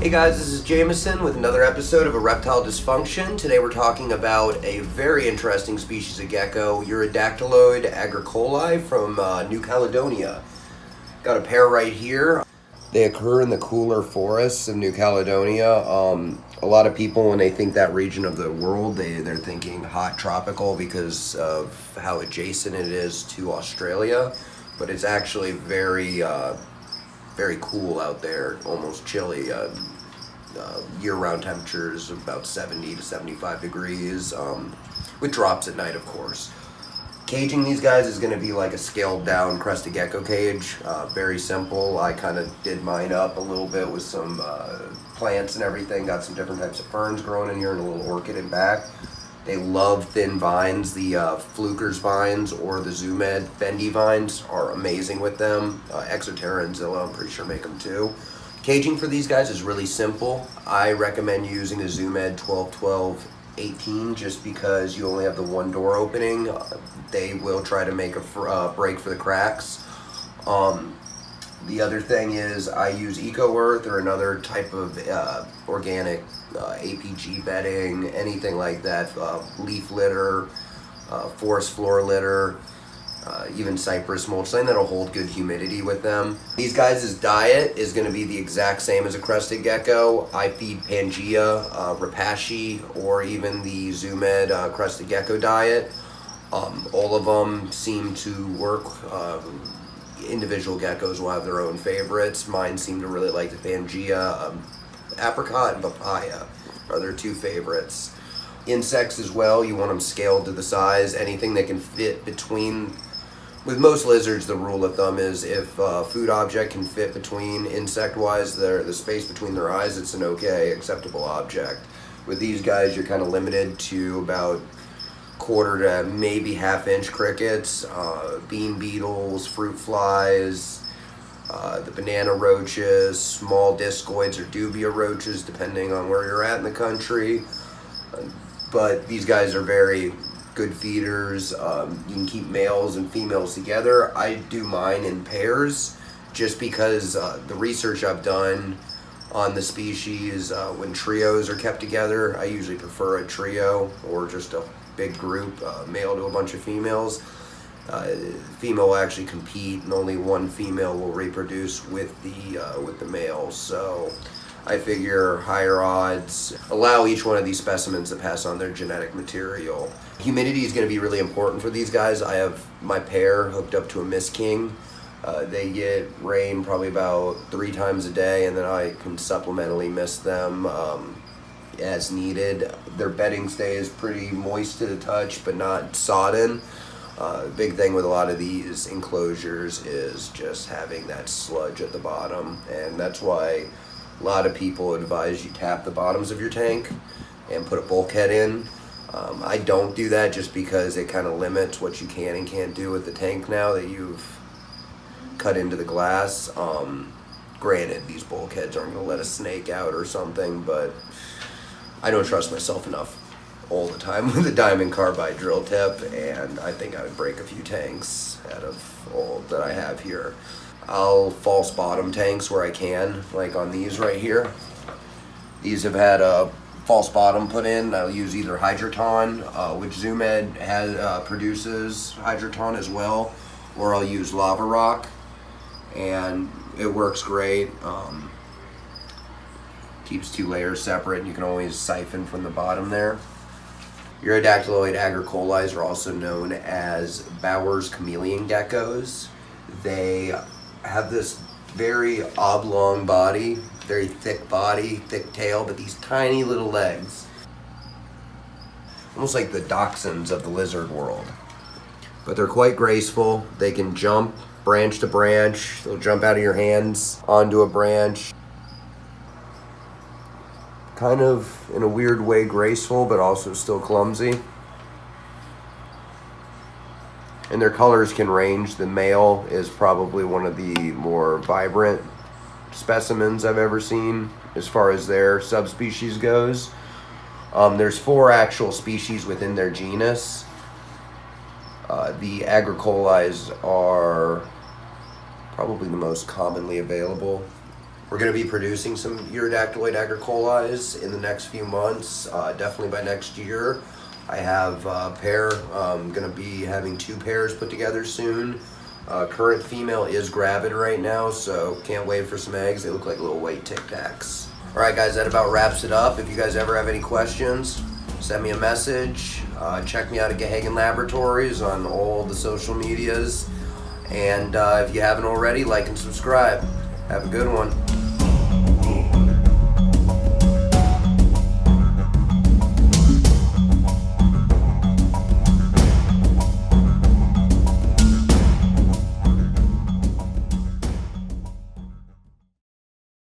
Hey guys, this is Jameson with another episode of A Reptile Dysfunction. Today we're talking about a very interesting species of gecko, Eurydactylodes agricolae from New Caledonia. Got a pair right here. They occur in the cooler forests of New Caledonia. A lot of people, when they think that region of the world, they're thinking hot tropical because of how adjacent it is to Australia. But it's actually very cool out there, almost chilly. Year-round temperatures of about 70 to 75 degrees, with drops at night, of course. Caging these guys is going to be like a scaled-down crested gecko cage. Very simple. I kind of did mine up a little bit with some plants and everything. Got some different types of ferns growing in here and a little orchid in back. They love thin vines. The Fluker's vines or the Zoomed bendy vines are amazing with them. Exoterra and Zilla, I'm pretty sure, make them too. Caging for these guys is really simple. I recommend using a Zoomed 12-12-18 just because you only have the one door opening. They will try to make a break for the cracks. The other thing is I use Eco Earth or another type of organic APG bedding, anything like that, leaf litter, forest floor litter, even cypress mulch, something that'll hold good humidity with them. These guys' diet is going to be the exact same as a crested gecko. I feed Pangea, Rapashi, or even the Zoomed crested gecko diet. All of them seem to work. Individual geckos will have their own favorites. Mine seem to really like the Pangea. Apricot and papaya are their two favorites. Insects as well, you want them scaled to the size. Anything that can fit between. With most lizards, the rule of thumb is if a food object can fit between, insect-wise, the space between their eyes, it's an okay, acceptable object. With these guys, you're kind of limited to about quarter to maybe half-inch crickets, bean beetles, fruit flies, the banana roaches, small discoids or dubia roaches, depending on where you're at in the country. But these guys are very good feeders. You can keep males and females together. I do mine in pairs just because the research I've done on the species, when trios are kept together, I usually prefer a trio or just a big group, male to a bunch of females. Female will actually compete and only one female will reproduce with the males. So I figure higher odds, allow each one of these specimens to pass on their genetic material. Humidity is going to be really important for these guys. I have my pair hooked up to a Mist King. They get rain probably about 3 times a day, and then I can supplementally mist them as needed. Their bedding stays pretty moist to the touch, but not sodden. Big thing with a lot of these enclosures is just having that sludge at the bottom, and that's why a lot of people advise you tap the bottoms of your tank and put a bulkhead in. I don't do that just because it kind of limits what you can and can't do with the tank now that you've cut into the glass. Granted, these bulkheads aren't going to let a snake out or something, but I don't trust myself enough all the time with a diamond carbide drill tip, and I think I would break a few tanks out of all that I have here. I'll false bottom tanks where I can, like on these right here. These have had a false bottom put in. I'll use either Hydroton, which Zoomed produces Hydroton as well, or I'll use Lava Rock, and it works great. Keeps 2 layers separate, and you can always siphon from the bottom there. Eurydactylodes agricolae are also known as Bauer's chameleon geckos. They have this very oblong body, very thick body, thick tail, but these tiny little legs. Almost like the dachshunds of the lizard world. But they're quite graceful. They can jump branch to branch. They'll jump out of your hands onto a branch. Kind of, in a weird way, graceful, but also still clumsy. And their colors can range. The male is probably one of the more vibrant specimens I've ever seen as far as their subspecies goes. There's 4 actual species within their genus. The agricolae are probably the most commonly available We're going to be producing some Eurydactyloid agricolae in the next few months, definitely by next year. I have a pair, I'm going to be having 2 pairs put together soon. Current female is gravid right now, so can't wait for some eggs. They look like little white Tic Tacs. Alright guys, that about wraps it up. If you guys ever have any questions, send me a message. Check me out at Gehagen Laboratories on all the social medias. And if you haven't already, like and subscribe. Have a good one.